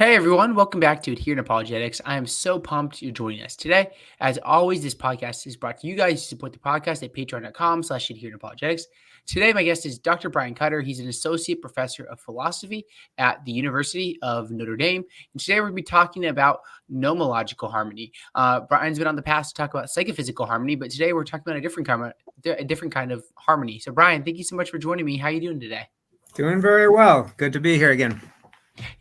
Hey everyone, welcome back to Here in Apologetics. I am so pumped you're joining us today. As always, this podcast is brought to you guys to support the podcast at patreon.com/Apologetics. Today, my guest is Dr. Brian Cutter. He's an associate professor of philosophy at the University of Notre Dame. And today we're going to be talking about nomological harmony. Brian's been on the past to talk about psychophysical harmony, but today we're talking about a different kind of harmony. So Brian, thank you so much for joining me. How are you doing today? Doing very well. Good to be here again.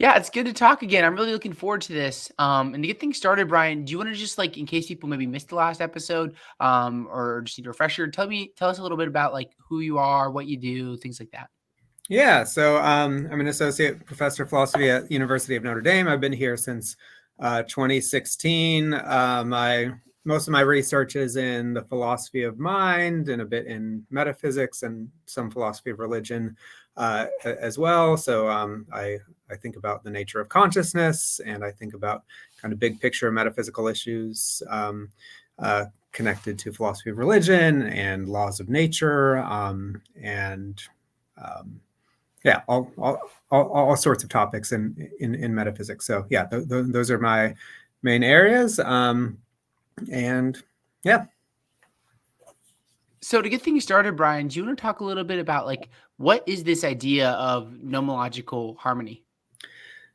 Yeah, it's good to talk again. I'm really looking forward to this. And to get things started, Brian, do you want to just in case people maybe missed the last episode, or just need a refresher, tell us a little bit about who you are, what you do, things like that. Yeah, so I'm an associate professor of philosophy at the University of Notre Dame. I've been here since 2016. Most of my research is in the philosophy of mind and a bit in metaphysics and some philosophy of religion as well. So I think about the nature of consciousness, and I think about kind of big picture metaphysical issues connected to philosophy of religion and laws of nature, yeah, all sorts of topics in metaphysics. So yeah, those are my main areas. And yeah. So to get things started, Brian, do you want to talk a little bit about what is this idea of nomological harmony?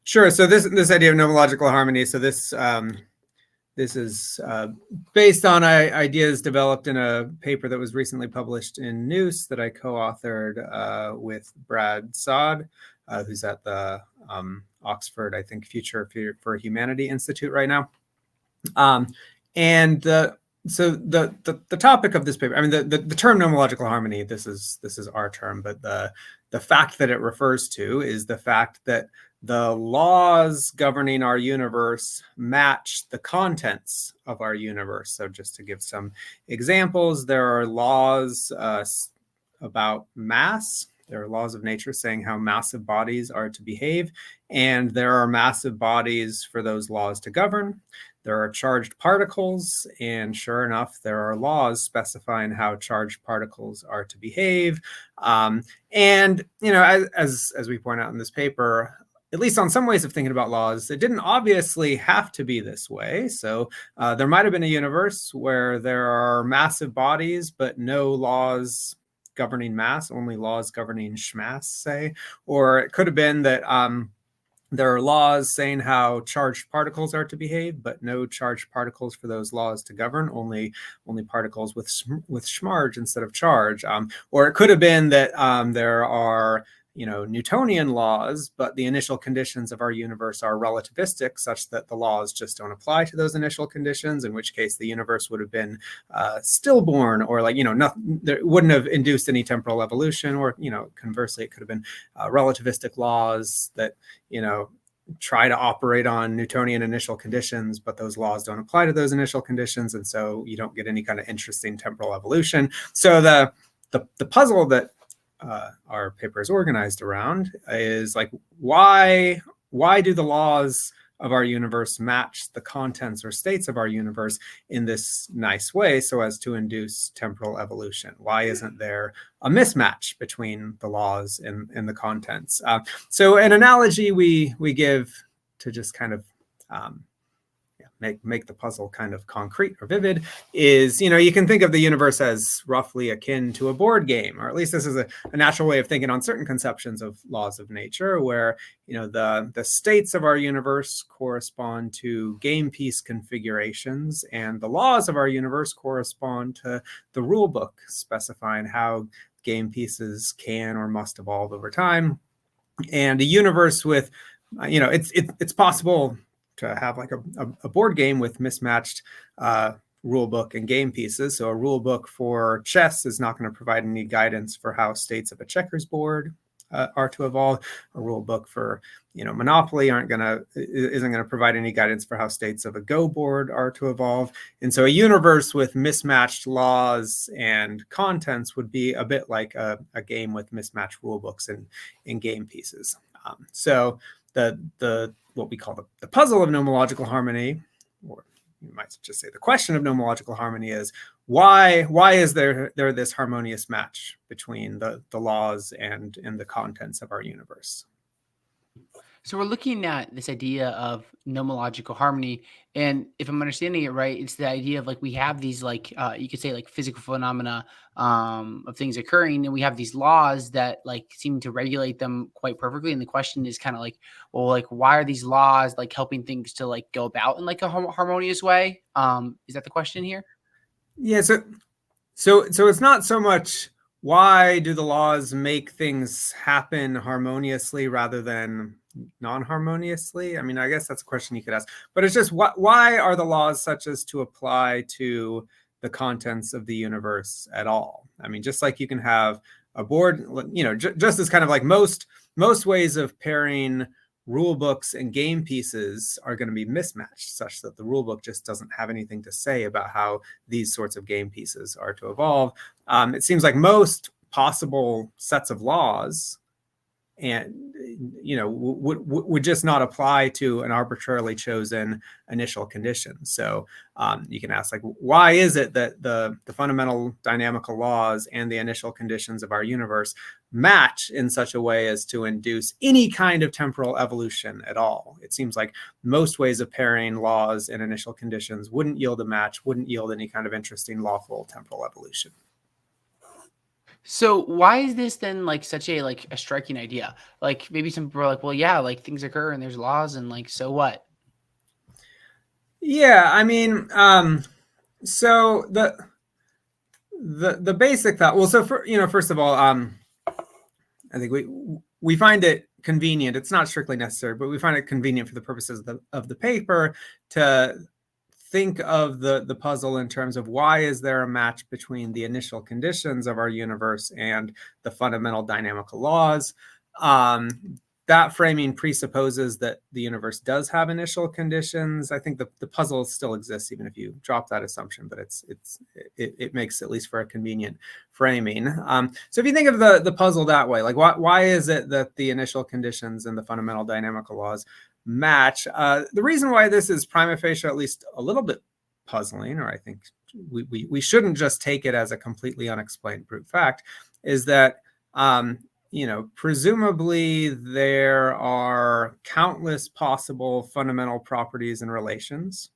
Sure. So this idea of nomological harmony. So this is based on ideas developed in a paper that was recently published in Noose that I co-authored with Bradford Saad, who's at the Oxford, I think, Future for Humanity Institute right now. So the topic of this paper, I mean, the term nomological harmony, this is our term, but the fact that it refers to is the fact that the laws governing our universe match the contents of our universe. So just to give some examples, there are laws about mass. There are laws of nature saying how massive bodies are to behave, and there are massive bodies for those laws to govern. There are charged particles, and sure enough, there are laws specifying how charged particles are to behave. And as we point out in this paper, at least on some ways of thinking about laws, it didn't obviously have to be this way. So there might have been a universe where there are massive bodies, but no laws governing mass, only laws governing schmass, say. Or it could have been that there are laws saying how charged particles are to behave, but no charged particles for those laws to govern, only particles with schmarge instead of charge. Or it could have been that there are Newtonian laws, but the initial conditions of our universe are relativistic, such that the laws just don't apply to those initial conditions, in which case the universe would have been stillborn, or there wouldn't have induced any temporal evolution. Or conversely, it could have been relativistic laws that try to operate on Newtonian initial conditions, but those laws don't apply to those initial conditions, and so you don't get any kind of interesting temporal evolution. So the puzzle that our paper is organized around is why do the laws of our universe match the contents or states of our universe in this nice way so as to induce temporal evolution? Why isn't there a mismatch between the laws and the contents? So an analogy we give to just kind of make the puzzle kind of concrete or vivid is, you can think of the universe as roughly akin to a board game, or at least this is a natural way of thinking on certain conceptions of laws of nature, where the states of our universe correspond to game piece configurations, and the laws of our universe correspond to the rule book specifying how game pieces can or must evolve over time. And a universe with it's possible to have a board game with mismatched rule book and game pieces. So a rule book for chess is not going to provide any guidance for how states of a checkers board are to evolve. A rule book for Monopoly isn't going to provide any guidance for how states of a Go board are to evolve. And so a universe with mismatched laws and contents would be a bit like a game with mismatched rule books and game pieces. So the what we call the puzzle of nomological harmony, or you might just say the question of nomological harmony, is why is there this harmonious match between the laws and the contents of our universe? So we're looking at this idea of nomological harmony, and if I'm understanding it right, it's the idea of like we have these like you could say like physical phenomena of things occurring, and we have these laws that like seem to regulate them quite perfectly. And the question is kind of like, well, like why are these laws like helping things to like go about in like a harmonious way? Is that the question here? Yeah, so it's not so much why do the laws make things happen harmoniously rather than non-harmoniously. I mean, I guess that's a question you could ask, but it's just why are the laws such as to apply to the contents of the universe at all? I mean, just like you can have a board, just as kind of like most ways of pairing rule books and game pieces are going to be mismatched such that the rule book just doesn't have anything to say about how these sorts of game pieces are to evolve. It seems like most possible sets of laws and would just not apply to an arbitrarily chosen initial condition. So you can ask, like, why is it that the fundamental dynamical laws and the initial conditions of our universe match in such a way as to induce any kind of temporal evolution at all? It seems like most ways of pairing laws and initial conditions wouldn't yield a match, wouldn't yield any kind of interesting lawful temporal evolution. So why is this then like such a like a striking idea? Like maybe some people are like, well, yeah, like things occur and there's laws and like so what? Yeah, I mean, so the basic thought. Well, so first of all, I think we find it convenient. It's not strictly necessary, but we find it convenient for the purposes of the paper to think of the puzzle in terms of why is there a match between the initial conditions of our universe and the fundamental dynamical laws. That framing presupposes that the universe does have initial conditions. I think the puzzle still exists even if you drop that assumption, but it makes at least for a convenient framing. So if you think of the puzzle that way, like why is it that the initial conditions and the fundamental dynamical laws match? The reason why this is prima facie at least a little bit puzzling, or I think we shouldn't just take it as a completely unexplained brute fact, is that presumably there are countless possible fundamental properties and relations.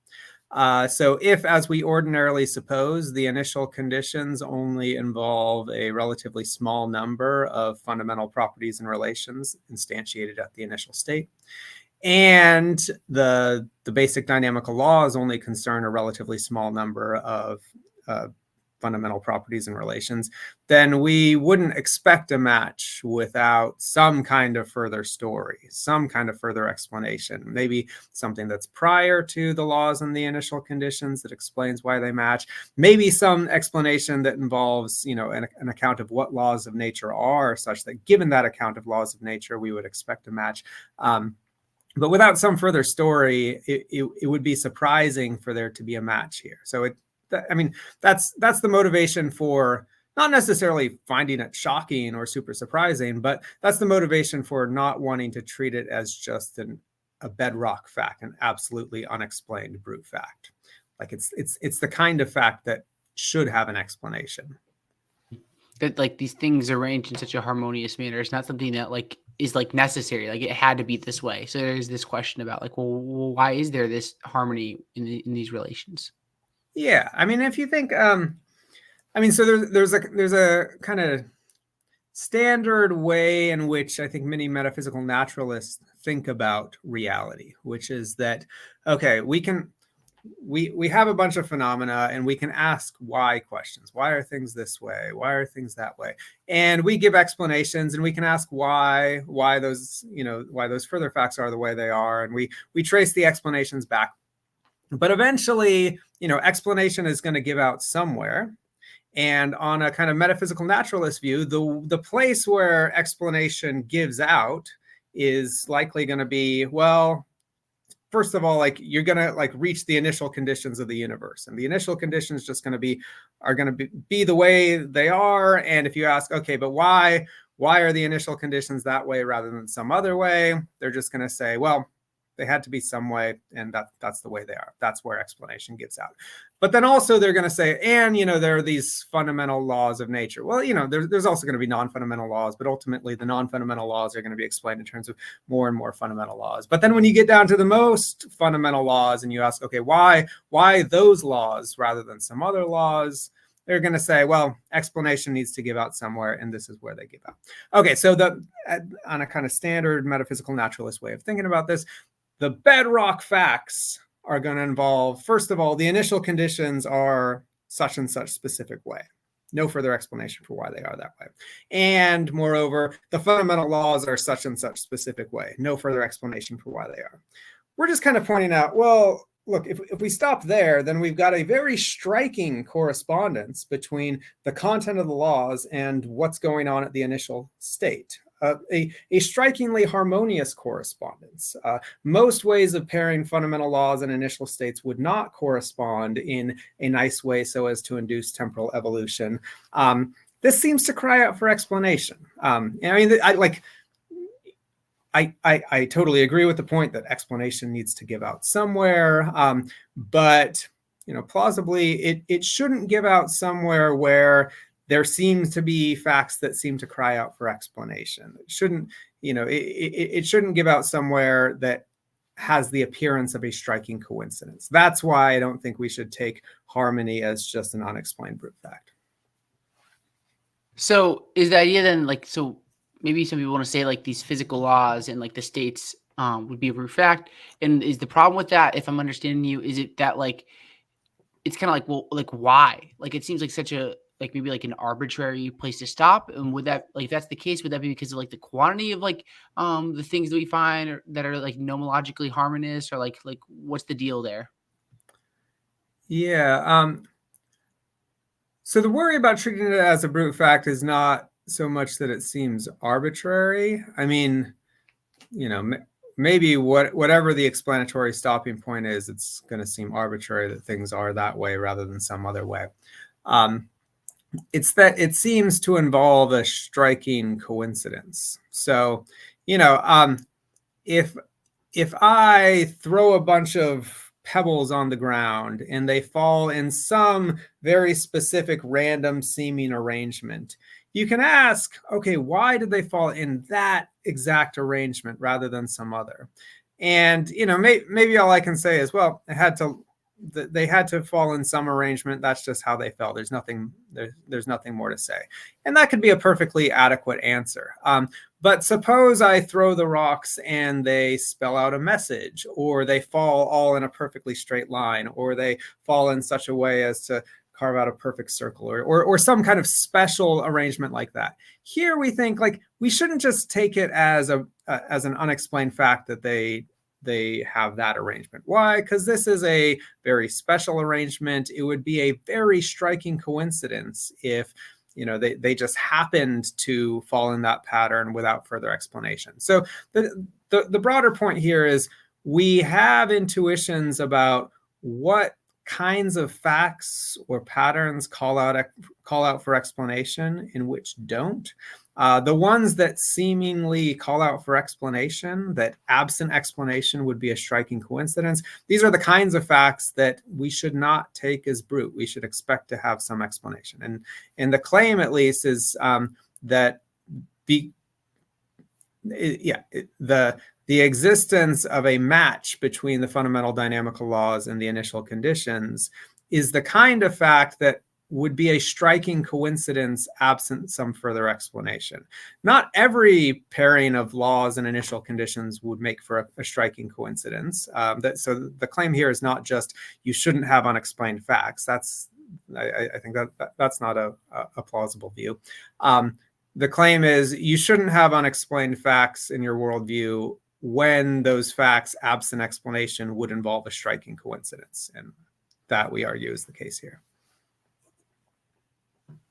So if, as we ordinarily suppose, the initial conditions only involve a relatively small number of fundamental properties and relations instantiated at the initial state, and the basic dynamical laws only concern a relatively small number of fundamental properties and relations, then we wouldn't expect a match without some kind of further story, some kind of further explanation, maybe something that's prior to the laws and the initial conditions that explains why they match, maybe some explanation that involves, an account of what laws of nature are, such that given that account of laws of nature, we would expect a match. But without some further story, it would be surprising for there to be a match here. So that's the motivation for not necessarily finding it shocking or super surprising, but that's the motivation for not wanting to treat it as just a bedrock fact, an absolutely unexplained brute fact. Like it's the kind of fact that should have an explanation. That like these things arranged in such a harmonious manner. It's not something that like is like necessary. Like it had to be this way. So there's this question about like, well why is there this harmony in these relations? Yeah, I mean, if you think, so there's a kind of standard way in which I think many metaphysical naturalists think about reality, which is that, okay, we have a bunch of phenomena and we can ask why questions. Why are things this way? Why are things that way? And we give explanations and we can ask why those further facts are the way they are. And we trace the explanations back. But eventually, explanation is going to give out somewhere. And on a kind of metaphysical naturalist view, the place where explanation gives out is likely going to be, well, first of all, like you're going to like reach the initial conditions of the universe, and the initial conditions just are going to be the way they are. And if you ask, okay, but why are the initial conditions that way rather than some other way? They're just going to say, well, They had to be some way, and that's the way they are. That's where explanation gives out. But then also they're going to say, and there are these fundamental laws of nature. Well, there's also going to be non-fundamental laws, but ultimately the non-fundamental laws are going to be explained in terms of more and more fundamental laws. But then when you get down to the most fundamental laws and you ask, okay, why those laws rather than some other laws? They're going to say, well, explanation needs to give out somewhere, and this is where they give out. Okay, so on a kind of standard metaphysical naturalist way of thinking about this, the bedrock facts are going to involve, first of all, the initial conditions are such and such specific way. No further explanation for why they are that way. And moreover, the fundamental laws are such and such specific way. No further explanation for why they are. We're just kind of pointing out, well, look, if we stop there, then we've got a very striking correspondence between the content of the laws and what's going on at the initial state. A strikingly harmonious correspondence. Most ways of pairing fundamental laws and initial states would not correspond in a nice way so as to induce temporal evolution. This seems to cry out for explanation. I totally agree with the point that explanation needs to give out somewhere, but plausibly it shouldn't give out somewhere where there seems to be facts that seem to cry out for explanation. It shouldn't, it shouldn't give out somewhere that has the appearance of a striking coincidence. That's why I don't think we should take harmony as just an unexplained brute fact. So is the idea then so maybe some people want to say these physical laws and the states would be a brute fact. And is the problem with that, if I'm understanding you, is it that it's kind of why? It seems like such a maybe an arbitrary place to stop. And would that if that's the case, would that be because of the quantity of the things that we find that are nomologically harmonious, or what's the deal there? Yeah. So the worry about treating it as a brute fact is not so much that it seems arbitrary. I mean, maybe whatever the explanatory stopping point is, it's going to seem arbitrary that things are that way rather than some other way. It's that it seems to involve a striking coincidence. So, if I throw a bunch of pebbles on the ground and they fall in some very specific random seeming arrangement, you can ask, okay, why did they fall in that exact arrangement rather than some other? And, maybe all I can say is, well, they had to fall in some arrangement. That's just how they fell. There's nothing more to say. And that could be a perfectly adequate answer. But suppose I throw the rocks and they spell out a message, or they fall all in a perfectly straight line, or they fall in such a way as to carve out a perfect circle, or some kind of special arrangement like that. Here we think we shouldn't just take it as an unexplained fact that they have that arrangement. Why? Because this is a very special arrangement. It would be a very striking coincidence if they just happened to fall in that pattern without further explanation. So the broader point here is we have intuitions about what kinds of facts or patterns call out for explanation and which don't. The ones that seemingly call out for explanation, that absent explanation would be a striking coincidence, these are the kinds of facts that we should not take as brute. We should expect to have some explanation. And the claim, at least, is that the existence of a match between the fundamental dynamical laws and the initial conditions is the kind of fact that would be a striking coincidence absent some further explanation. Not every pairing of laws and initial conditions would make for a striking coincidence. So the claim here is not just you shouldn't have unexplained facts. I think that's not a plausible view. The claim is you shouldn't have unexplained facts in your worldview when those facts, absent explanation, would involve a striking coincidence. And that, we argue, is the case here.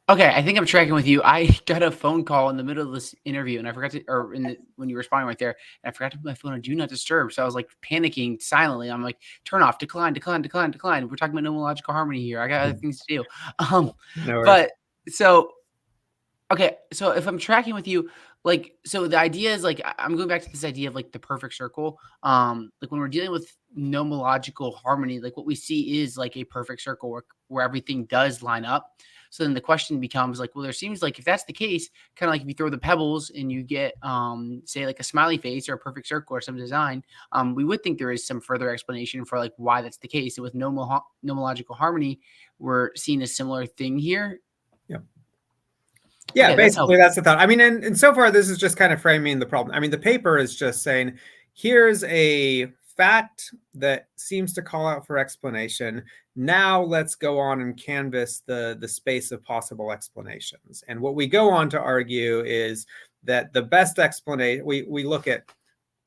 Okay, I think I'm tracking with you. I got a phone call in the middle of this interview, and I forgot to, when you were responding right there, and I forgot to put my phone on Do Not Disturb. So I was panicking silently. I'm like, turn off, decline. We're talking about nomological harmony here. I got other things to do. No worries. But so, okay, so if I'm tracking with you, like, so the idea is like I'm going back to this idea of like the perfect circle. Like when we're dealing with nomological harmony, like what we see is like a perfect circle where everything does line up. So then the question becomes like, well, there seems like if that's the case, kind of like if you throw the pebbles and you get say like a smiley face or a perfect circle or some design, we would think there is some further explanation for like why that's the case. So with nomological harmony, we're seeing a similar thing here. Yeah. Yeah, Okay, that's basically helpful. that's the thought. I mean, and so far this is just kind of framing the problem. I mean, the paper is just saying, here's a fact that seems to call out for explanation. Now let's go on and canvass the space of possible explanations. And what we go on to argue is that the best explanation, we look at,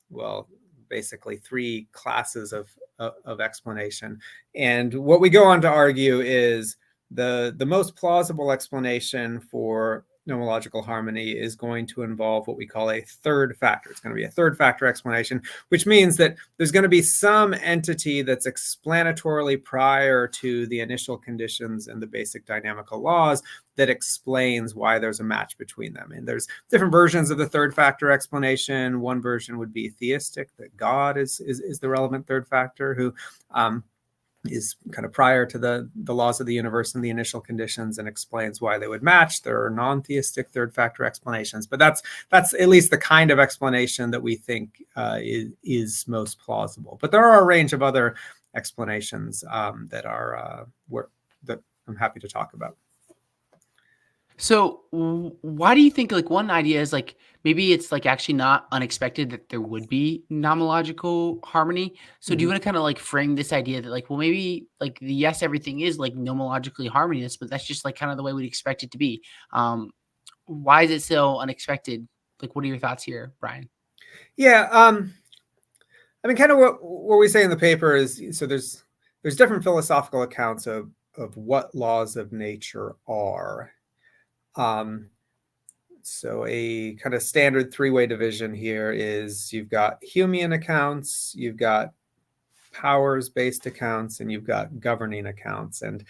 well, basically three classes of explanation. And what we go on to argue is the most plausible explanation for nomological harmony is going to involve what we call a third factor. It's going to be a third factor explanation, which means that there's going to be some entity that's explanatorily prior to the initial conditions and the basic dynamical laws that explains why there's a match between them. And there's different versions of the third factor explanation. One version would be theistic, that God is the relevant third factor who is kind of prior to the laws of the universe and the initial conditions and explains why they would match. There are non-theistic third factor explanations, but that's at least the kind of explanation that we think is most plausible. But there are a range of other explanations that I'm happy to talk about. So why do you think like one idea is like maybe it's like actually not unexpected that there would be nomological harmony? So do you want to kind of like frame this idea that like, well, maybe like the yes, everything is like nomologically harmonious, but that's just like kind of the way we'd expect it to be. Why is it so unexpected? Like, what are your thoughts here, Brian? Yeah, I mean, kind of what we say in the paper is, so there's different philosophical accounts of what laws of nature are. So a kind of standard three-way division here is you've got Humean accounts, you've got powers-based accounts, and you've got governing accounts. And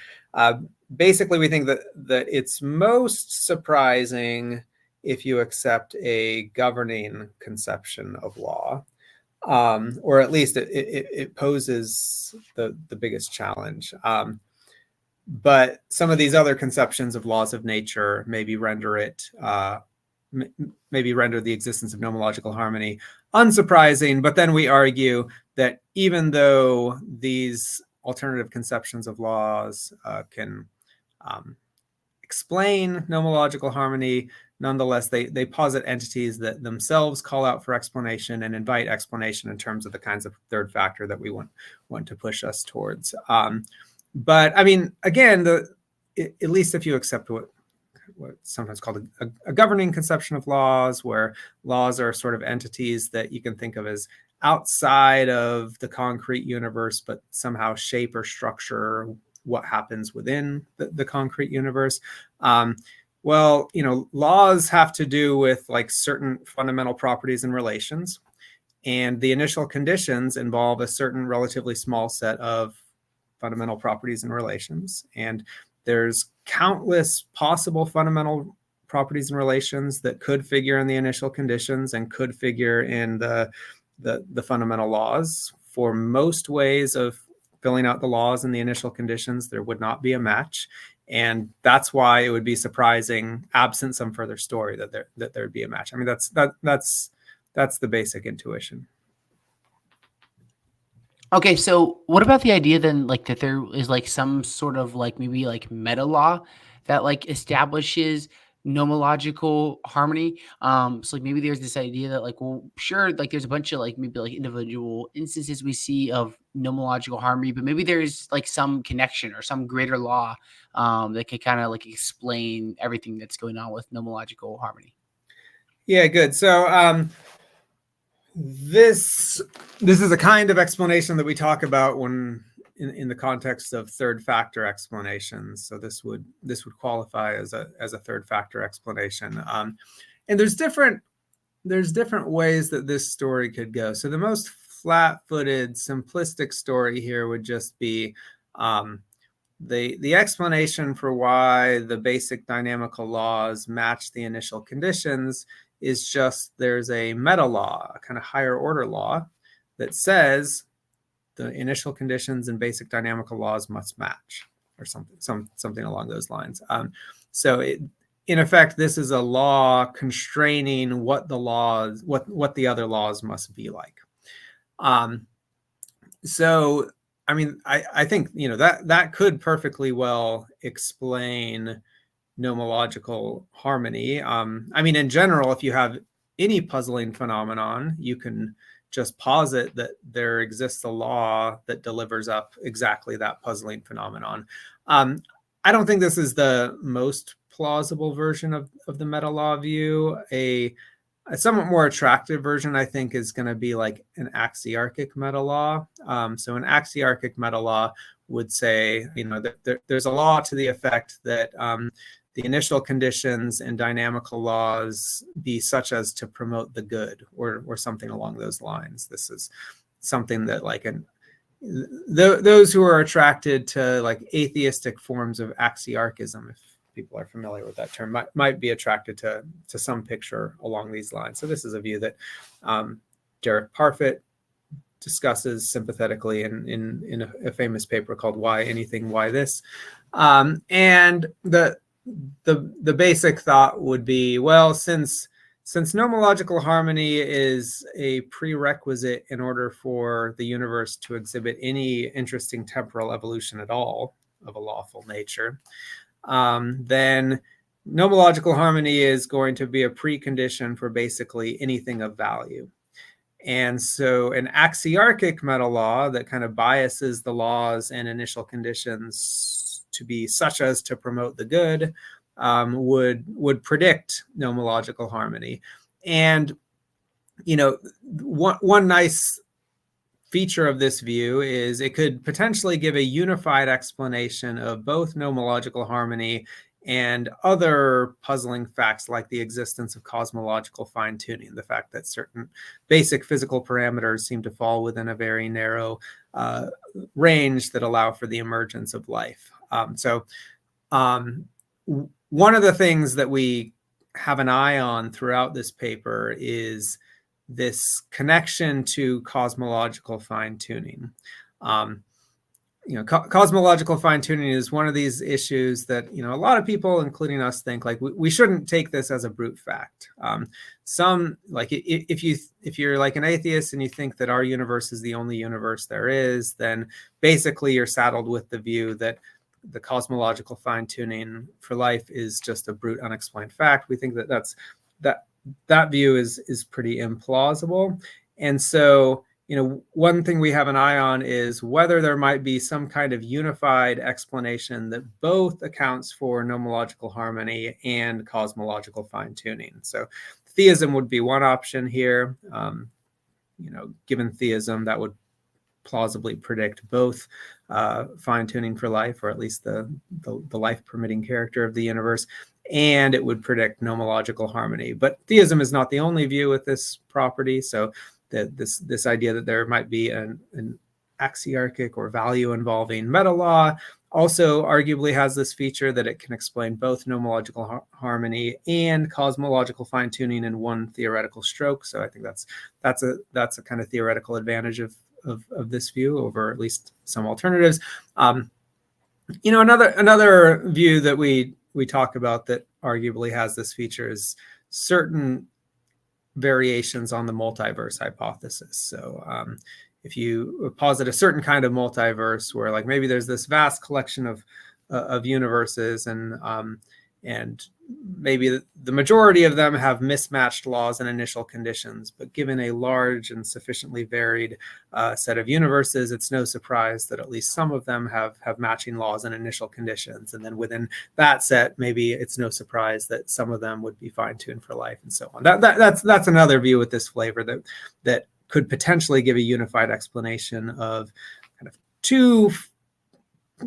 basically, we think that it's most surprising if you accept a governing conception of law, or at least it poses the biggest challenge. But some of these other conceptions of laws of nature maybe render the existence of nomological harmony unsurprising. But then we argue that even though these alternative conceptions of laws can explain nomological harmony, nonetheless, they posit entities that themselves call out for explanation and invite explanation in terms of the kinds of third factor that we want to push us towards. But I mean, again, at least if you accept what's sometimes called a governing conception of laws, where laws are sort of entities that you can think of as outside of the concrete universe, but somehow shape or structure what happens within the concrete universe. Well, laws have to do with like certain fundamental properties and relations, and the initial conditions involve a certain relatively small set of fundamental properties and relations. And there's countless possible fundamental properties and relations that could figure in the initial conditions and could figure in the fundamental laws. For most ways of filling out the laws and the initial conditions, there would not be a match. And that's why it would be surprising, absent some further story, that there'd be a match. I mean, that's the basic intuition. Okay, so what about the idea then, like that there is like some sort of like maybe like meta law that like establishes nomological harmony? So like maybe there's this idea that like, well, sure, like there's a bunch of like maybe like individual instances we see of nomological harmony, but maybe there's like some connection or some greater law that can kind of like explain everything that's going on with nomological harmony. Yeah, good. So this is a kind of explanation that we talk about when in the context of third factor explanations. So this would qualify as a third factor explanation. And there's different ways that this story could go. So the most flat-footed, simplistic story here would just be the explanation for why the basic dynamical laws match the initial conditions is just there's a meta law, a kind of higher order law that says the initial conditions and basic dynamical laws must match, or something along those lines. In effect, this is a law constraining what the laws, what the other laws must be like. So, I mean, I think, you know, that could perfectly well explain nomological harmony. I mean, in general, if you have any puzzling phenomenon, you can just posit that there exists a law that delivers up exactly that puzzling phenomenon. I don't think this is the most plausible version of the meta law view. A somewhat more attractive version, I think, is going to be like an axiarchic meta law. So an axiarchic meta law would say, you know, that there's a law to the effect that the initial conditions and dynamical laws be such as to promote the good, or something along those lines. This is something that, like, those who are attracted to like atheistic forms of axiarchism, if people are familiar with that term, might be attracted to some picture along these lines. So this is a view that Derek Parfit discusses sympathetically in a famous paper called "Why Anything, Why This?" And the basic thought would be, well, since nomological harmony is a prerequisite in order for the universe to exhibit any interesting temporal evolution at all of a lawful nature, then nomological harmony is going to be a precondition for basically anything of value. And so an axiarchic meta law that kind of biases the laws and initial conditions to be such as to promote the good would predict nomological harmony. And, you know, one nice feature of this view is it could potentially give a unified explanation of both nomological harmony and other puzzling facts, like the existence of cosmological fine-tuning, the fact that certain basic physical parameters seem to fall within a very narrow range that allow for the emergence of life. One of the things that we have an eye on throughout this paper is this connection to cosmological fine-tuning. You know, cosmological fine-tuning is one of these issues that, you know, a lot of people, including us, think like we shouldn't take this as a brute fact. Some, like, if you're like an atheist and you think that our universe is the only universe there is, then basically you're saddled with the view that the cosmological fine-tuning for life is just a brute unexplained fact. We think that view is pretty implausible. And so, you know, one thing we have an eye on is whether there might be some kind of unified explanation that both accounts for nomological harmony and cosmological fine-tuning. So theism would be one option here. You know, given theism, that would plausibly predict both fine-tuning for life, or at least the life-permitting character of the universe, and it would predict nomological harmony. But theism is not the only view with this property. So this idea that there might be an axiarchic or value-involving meta law also arguably has this feature that it can explain both nomological harmony and cosmological fine-tuning in one theoretical stroke. So I think that's a kind of theoretical advantage of this view over at least some alternatives. You know, another view that we talk about that arguably has this feature is certain variations on the multiverse hypothesis. So if you posit a certain kind of multiverse where, like, maybe there's this vast collection of universes, and maybe the majority of them have mismatched laws and initial conditions, but given a large and sufficiently varied set of universes, it's no surprise that at least some of them have matching laws and initial conditions. And then within that set, maybe it's no surprise that some of them would be fine-tuned for life, and so on. That's another view with this flavor that could potentially give a unified explanation of kind of two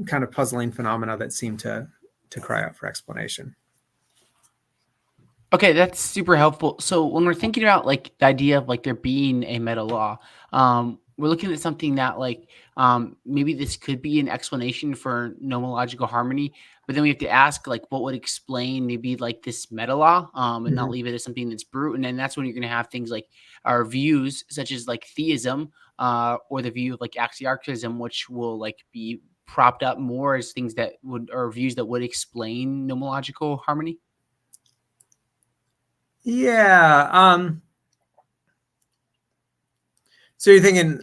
kind of puzzling phenomena that seem to cry out for explanation. Okay, that's super helpful. So when we're thinking about like the idea of like there being a meta law, we're looking at something that like maybe this could be an explanation for nomological harmony, but then we have to ask like what would explain maybe like this meta law, and not Mhm. leave it as something that's brute. And then that's when you're going to have things like our views such as like theism, or the view of like axiarchism, which will like be propped up more as things that would, or views that would explain nomological harmony. Yeah. So you're thinking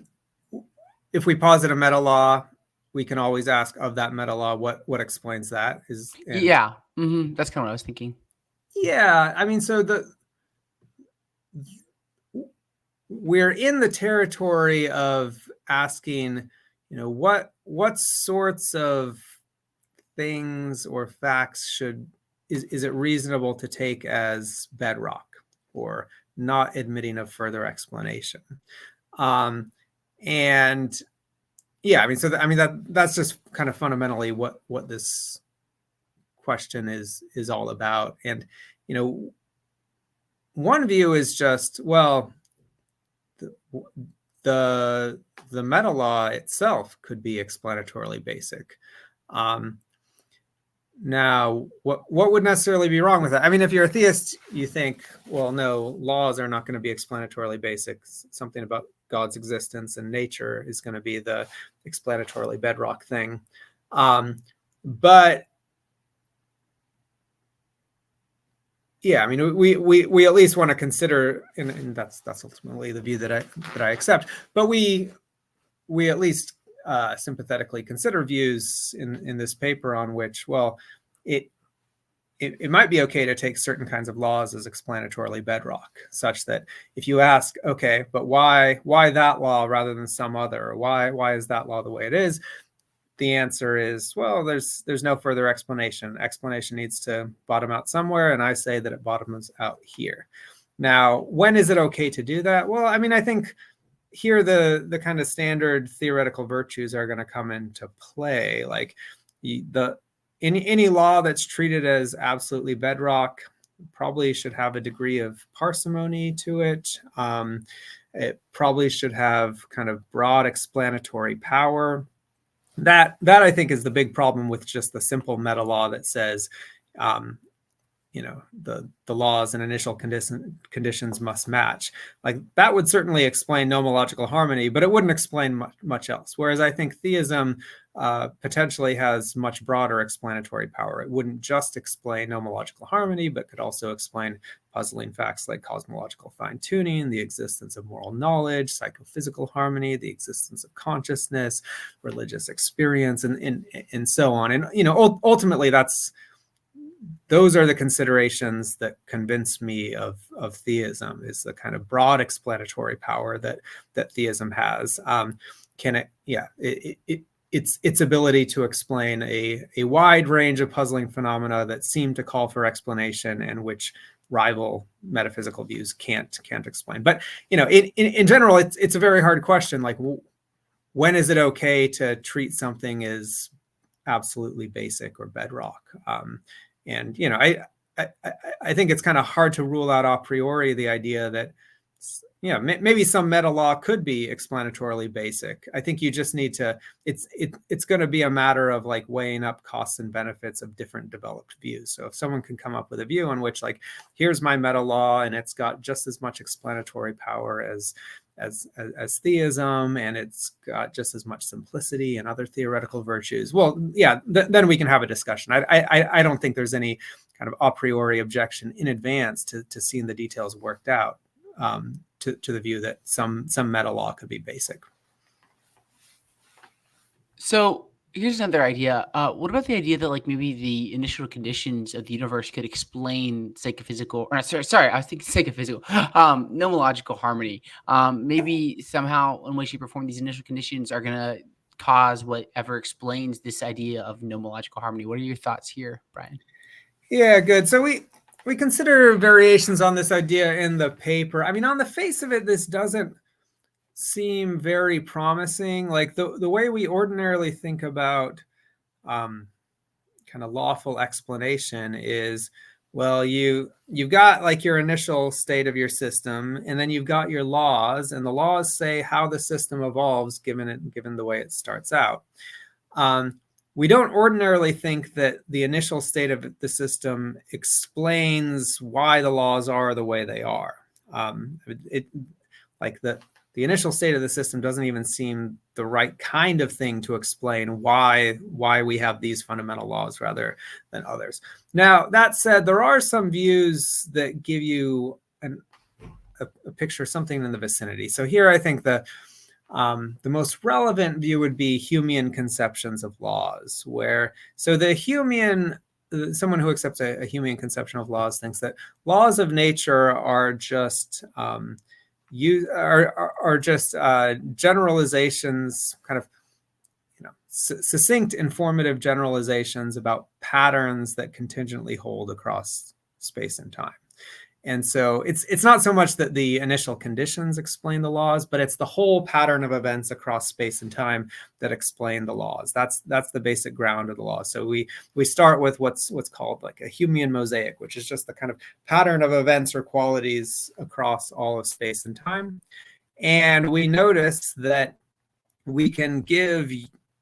if we posit a meta law, we can always ask of that meta law what explains that is. And Yeah, that's kind of what I was thinking. yeah, I mean, so we're in the territory of asking, what sorts of things or facts is it reasonable to take as bedrock or not admitting of further explanation. And yeah, I mean, so I mean that's just kind of fundamentally what this question is all about. And one view is just, well, the meta law itself could be explanatorily basic. Now, what would necessarily be wrong with that? I mean, if you're a theist, you think, well, no, laws are not going to be explanatorily basic. Something about God's existence and nature is going to be the explanatorily bedrock thing. But yeah, I mean, we at least want to consider, and that's ultimately the view that I accept. But we at least sympathetically consider views in this paper on which, well, it might be okay to take certain kinds of laws as explanatorily bedrock, such that if you ask, okay, but why that law rather than some other, or why is that law the way it is? The answer is, well, there's no further explanation. Explanation needs to bottom out somewhere, and I say that it bottoms out here. Now, when is it okay to do that? Well, I mean, I think here the kind of standard theoretical virtues are going to come into play. Like any law that's treated as absolutely bedrock probably should have a degree of parsimony to it. It probably should have kind of broad explanatory power. That I think is the big problem with just the simple meta law that says, the laws and initial conditions must match. Like that would certainly explain nomological harmony, but it wouldn't explain much else. Whereas I think theism potentially has much broader explanatory power. It wouldn't just explain nomological harmony, but could also explain puzzling facts like cosmological fine-tuning, the existence of moral knowledge, psychophysical harmony, the existence of consciousness, religious experience, and so on. And ultimately those are the considerations that convince me of theism, is the kind of broad explanatory power that theism has. Its ability to explain a wide range of puzzling phenomena that seem to call for explanation and which rival metaphysical views can't explain. But in general, it's a very hard question. Like, when is it okay to treat something as absolutely basic or bedrock? And I think it's kind of hard to rule out a priori the idea that maybe some meta law could be explanatorily basic. I think you just need to. It's going to be a matter of like weighing up costs and benefits of different developed views. So if someone can come up with a view in which, like, here's my meta law and it's got just as much explanatory power as theism, and it's got just as much simplicity and other theoretical virtues, well, yeah, then we can have a discussion. I don't think there's any kind of a priori objection in advance to seeing the details worked out, to the view that some meta law could be basic. So here's another idea. What about the idea that like maybe the initial conditions of the universe could explain psychophysical, or sorry, I was thinking psychophysical, nomological harmony. Maybe somehow in way, shape, or form, these initial conditions are gonna cause whatever explains this idea of nomological harmony. What are your thoughts here, Brian? Yeah, good. So we consider variations on this idea in the paper. I mean, on the face of it, this doesn't seem very promising. Like the way we ordinarily think about kind of lawful explanation is, Well, you've got like your initial state of your system, and then you've got your laws, and the laws say how the system evolves given the way it starts out. We don't ordinarily think that the initial state of the system explains why the laws are the way they are. Like the initial state of the system doesn't even seem the right kind of thing to explain why we have these fundamental laws rather than others. Now, that said, there are some views that give you a picture, something in the vicinity. So here I think the most relevant view would be Humean conceptions of laws, so the Humean, someone who accepts a Humean conception of laws thinks that laws of nature are just generalizations, kind of succinct, informative generalizations about patterns that contingently hold across space and time. And so it's not so much that the initial conditions explain the laws, but it's the whole pattern of events across space and time that explain the laws. That's the basic ground of the law. So we start with what's called like a Humean mosaic, which is just the kind of pattern of events or qualities across all of space and time. And we notice that we can give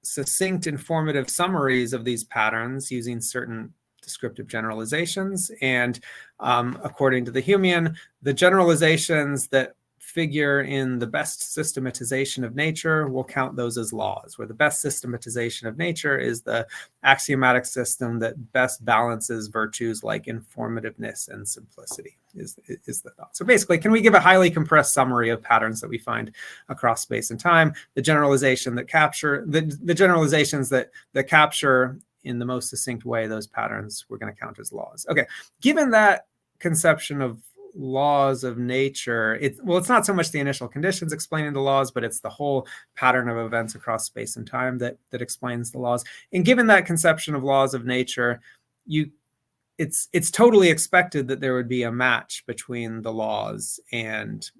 succinct, informative summaries of these patterns using certain descriptive generalizations. And according to the Humean, the generalizations that figure in the best systematization of nature, we'll count those as laws, where the best systematization of nature is the axiomatic system that best balances virtues like informativeness and simplicity, is the thought. So basically, can we give a highly compressed summary of patterns that we find across space and time? The generalization that capture the generalizations that capture in the most succinct way those patterns, we're going to count as laws. Okay, given that conception of laws of nature, it's not so much the initial conditions explaining the laws, but it's the whole pattern of events across space and time that explains the laws. And given that conception of laws of nature, it's totally expected that there would be a match between the laws and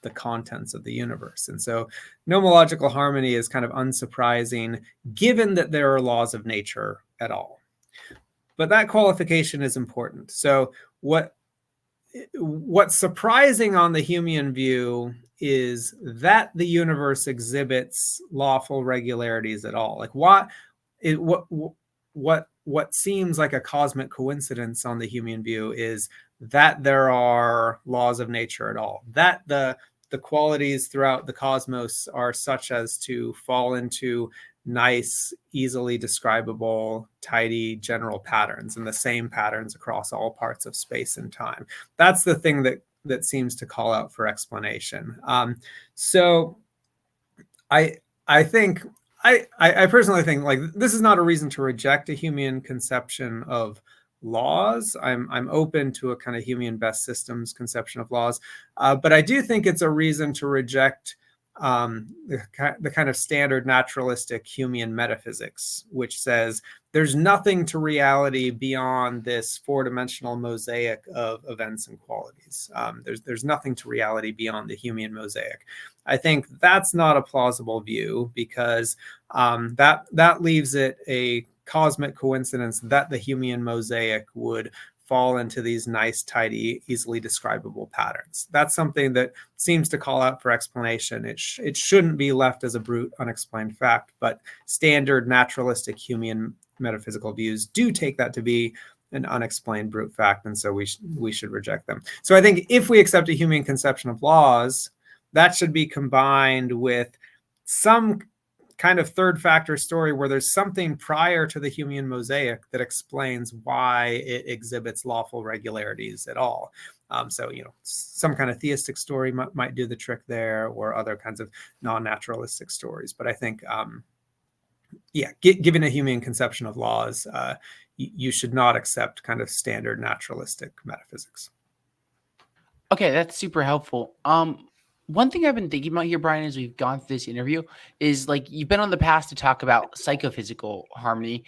the contents of the universe. And so nomological harmony is kind of unsurprising, given that there are laws of nature at all. But that qualification is important. So what's surprising on the Humean view is that the universe exhibits lawful regularities at all. Like what seems like a cosmic coincidence on the Humean view is that there are laws of nature at all, that the qualities throughout the cosmos are such as to fall into nice, easily describable, tidy general patterns, and the same patterns across all parts of space and time. That's the thing that seems to call out for explanation. So I personally think like this is not a reason to reject a Humean conception of laws. I'm open to a kind of Humean best systems conception of laws, but I do think it's a reason to reject the kind of standard naturalistic Humean metaphysics, which says there's nothing to reality beyond this four-dimensional mosaic of events and qualities. There's nothing to reality beyond the Humean mosaic. I think that's not a plausible view, because that leaves it a cosmic coincidence that the Humean mosaic would fall into these nice, tidy, easily describable patterns. That's something that seems to call out for explanation. It shouldn't be left as a brute, unexplained fact, but standard naturalistic Humean metaphysical views do take that to be an unexplained brute fact, and so we should reject them. So I think if we accept a Humean conception of laws, that should be combined with some kind of third factor story where there's something prior to the Humean mosaic that explains why it exhibits lawful regularities at all. So, some kind of theistic story might do the trick there, or other kinds of non-naturalistic stories. But I think, given a Humean conception of laws, you should not accept kind of standard naturalistic metaphysics. Okay, that's super helpful. One thing I've been thinking about here, Brian, as we've gone through this interview, is like you've been on the past to talk about psychophysical harmony.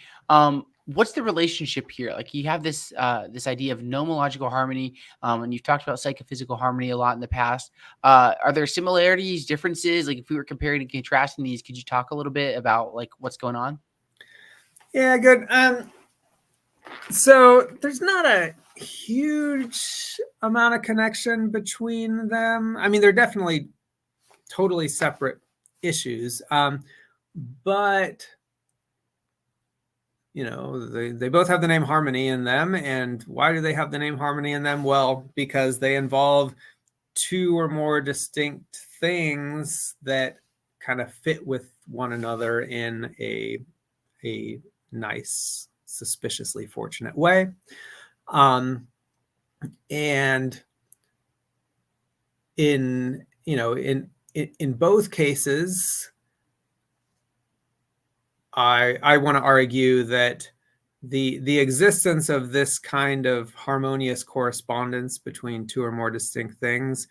What's the relationship here? Like you have this this idea of nomological harmony, and you've talked about psychophysical harmony a lot in the past. Are there similarities, differences? Like if we were comparing and contrasting these, could you talk a little bit about like what's going on? Yeah, good. So there's not a huge amount of connection between them. I mean, they're definitely totally separate issues, but they both have the name harmony in them. And why do they have the name harmony in them? Well, because they involve two or more distinct things that kind of fit with one another in a nice, suspiciously fortunate way. And in both cases, I want to argue that the existence of this kind of harmonious correspondence between two or more distinct things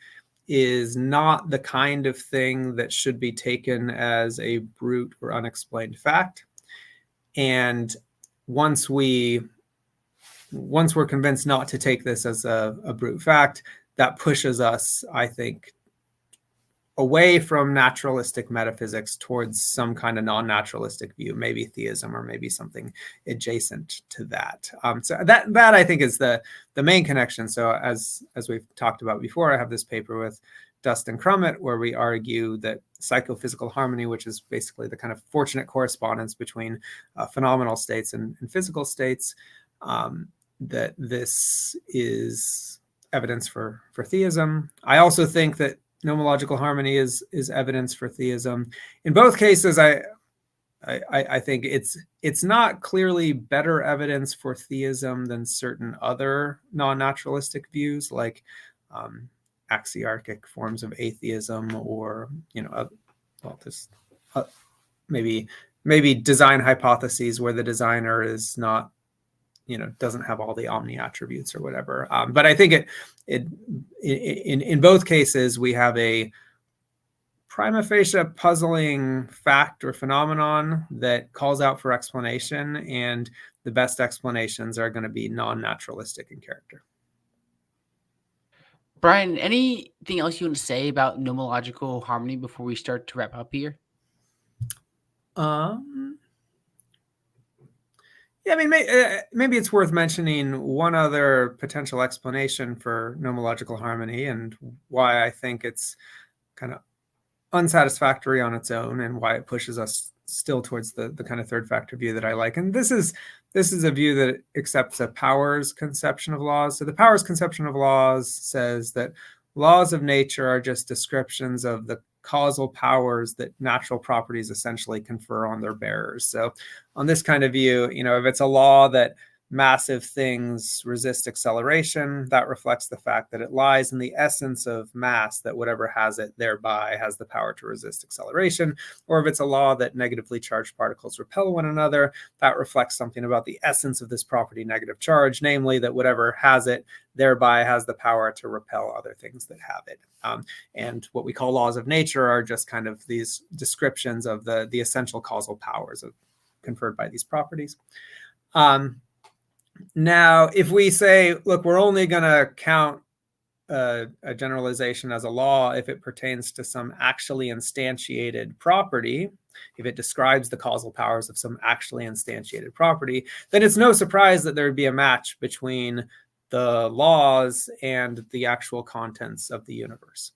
is not the kind of thing that should be taken as a brute or unexplained fact. And once we're convinced not to take this as a brute fact, that pushes us, I think, away from naturalistic metaphysics towards some kind of non-naturalistic view, maybe theism or maybe something adjacent to that. So that I think is the main connection. So as we've talked about before, I have this paper with Dustin Crummett where we argue that psychophysical harmony, which is basically the kind of fortunate correspondence between phenomenal states and physical states, that this is evidence for theism. I also think that nomological harmony is evidence for theism. In both cases, I think it's not clearly better evidence for theism than certain other non-naturalistic views, like axiarchic forms of atheism, or maybe design hypotheses where the designer is not, doesn't have all the omni attributes or whatever. But I think in both cases, we have a prima facie puzzling fact or phenomenon that calls out for explanation, and the best explanations are going to be non-naturalistic in character. Brian, anything else you want to say about nomological harmony before we start to wrap up here? Yeah, I mean, maybe it's worth mentioning one other potential explanation for nomological harmony and why I think it's kind of unsatisfactory on its own, and why it pushes us still towards the kind of third factor view that I like. And this is a view that accepts a powers conception of laws. So the powers conception of laws says that laws of nature are just descriptions of the causal powers that natural properties essentially confer on their bearers. So on this kind of view, if it's a law that massive things resist acceleration, that reflects the fact that it lies in the essence of mass that whatever has it thereby has the power to resist acceleration. Or if it's a law that negatively charged particles repel one another, that reflects something about the essence of this property, negative charge, namely that whatever has it thereby has the power to repel other things that have it. And what we call laws of nature are just kind of these descriptions of the essential causal powers conferred by these properties. Now, if we say, look, we're only going to count a generalization as a law if it pertains to some actually instantiated property, if it describes the causal powers of some actually instantiated property, then it's no surprise that there would be a match between the laws and the actual contents of the universe.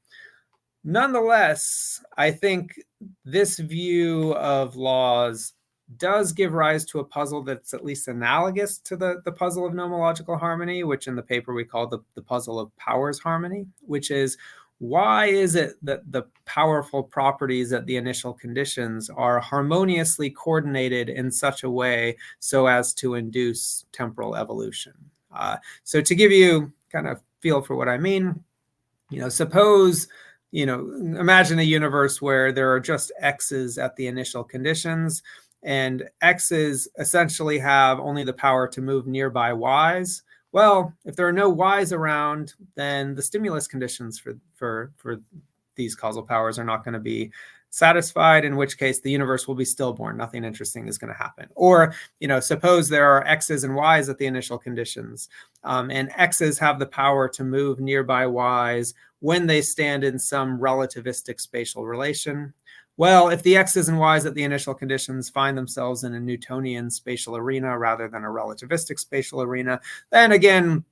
Nonetheless, I think this view of laws does give rise to a puzzle that's at least analogous to the puzzle of nomological harmony, which in the paper we call the puzzle of powers harmony, which is, why is it that the powerful properties at the initial conditions are harmoniously coordinated in such a way so as to induce temporal evolution? So to give you kind of feel for what I mean, suppose, imagine a universe where there are just X's at the initial conditions, and X's essentially have only the power to move nearby Y's. Well, if there are no Y's around, then the stimulus conditions for these causal powers are not going to be satisfied, in which case the universe will be stillborn. Nothing interesting is going to happen. Or, suppose there are X's and Y's at the initial conditions, and X's have the power to move nearby Y's when they stand in some relativistic spatial relation. Well, if the X's and Y's at the initial conditions find themselves in a Newtonian spatial arena rather than a relativistic spatial arena, then again,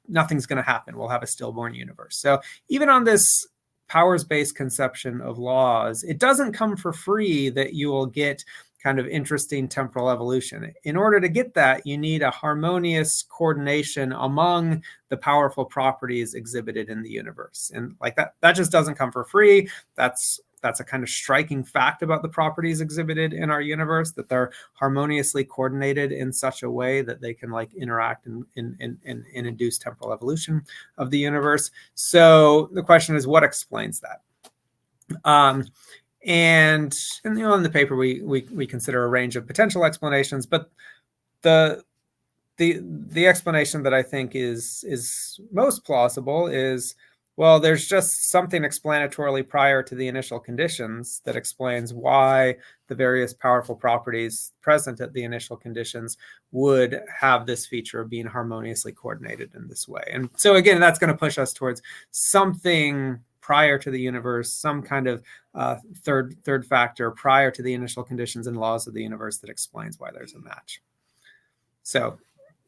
nothing's going to happen. We'll have a stillborn universe. So even on this powers-based conception of laws, it doesn't come for free that you will get kind of interesting temporal evolution. In order to get that, you need a harmonious coordination among the powerful properties exhibited in the universe. And like that just doesn't come for free. That's a kind of striking fact about the properties exhibited in our universe, that they're harmoniously coordinated in such a way that they can like interact and induce temporal evolution of the universe. So the question is, what explains that? And in the paper, we consider a range of potential explanations, but the explanation that I think is most plausible is, well, there's just something explanatorily prior to the initial conditions that explains why the various powerful properties present at the initial conditions would have this feature of being harmoniously coordinated in this way. And so again, that's going to push us towards something prior to the universe, some kind of third factor prior to the initial conditions and laws of the universe that explains why there's a match. So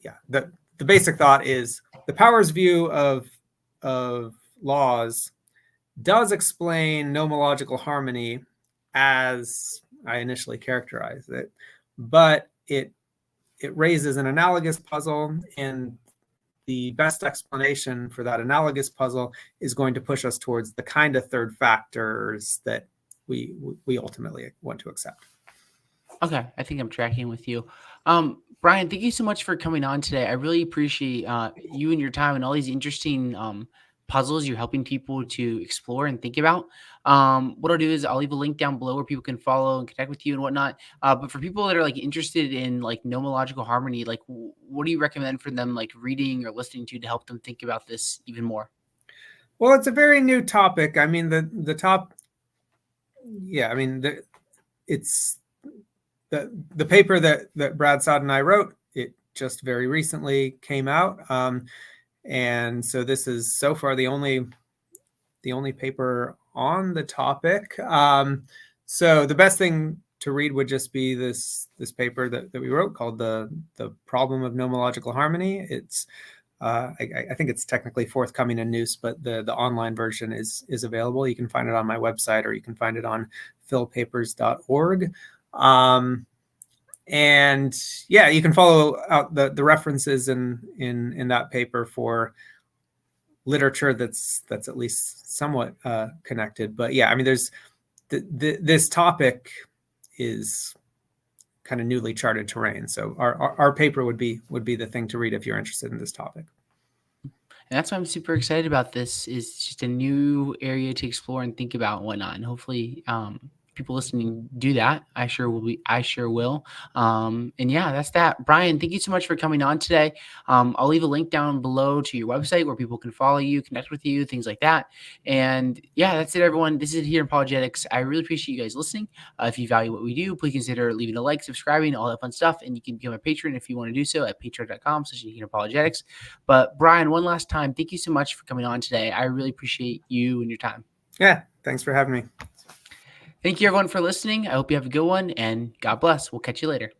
yeah, the basic thought is the powers view of laws does explain nomological harmony as I initially characterized it, but it raises an analogous puzzle, and the best explanation for that analogous puzzle is going to push us towards the kind of third factors that we ultimately want to accept. Okay, I think I'm tracking with you. Brian, thank you so much for coming on today. I really appreciate you and your time and all these interesting puzzles you're helping people to explore and think about. What I'll do is I'll leave a link down below where people can follow and connect with you and whatnot. But for people that are like interested in like nomological harmony, like what do you recommend for them like reading or listening to help them think about this even more? Well, it's a very new topic. I mean, the paper that Brad Saad and I wrote, it just very recently came out. And so this is so far the only paper on the topic. So the best thing to read would just be this paper that we wrote called the Problem of Nomological Harmony. It's I think it's technically forthcoming in Noose, but the online version is available. You can find it on my website, or you can find it on philpapers.org. And yeah, you can follow out the references in that paper for literature that's at least somewhat connected. But yeah, I mean, there's this topic is kind of newly charted terrain. So our paper would be the thing to read if you're interested in this topic. And that's why I'm super excited about this. Is just a new area to explore and think about and whatnot. And hopefully people listening do that. I sure will. And yeah, that's that. Brian, thank you so much for coming on today. I'll leave a link down below to your website where people can follow you, connect with you, things like that. And yeah, that's it, everyone. This is Here in Apologetics. I really appreciate you guys listening. If you value what we do, please consider leaving a like, subscribing, all that fun stuff. And you can become a patron if you want to do so at patreon.com/Apologetics. But Brian, one last time, thank you so much for coming on today. I really appreciate you and your time. Yeah, thanks for having me. Thank you, everyone, for listening. I hope you have a good one, and God bless. We'll catch you later.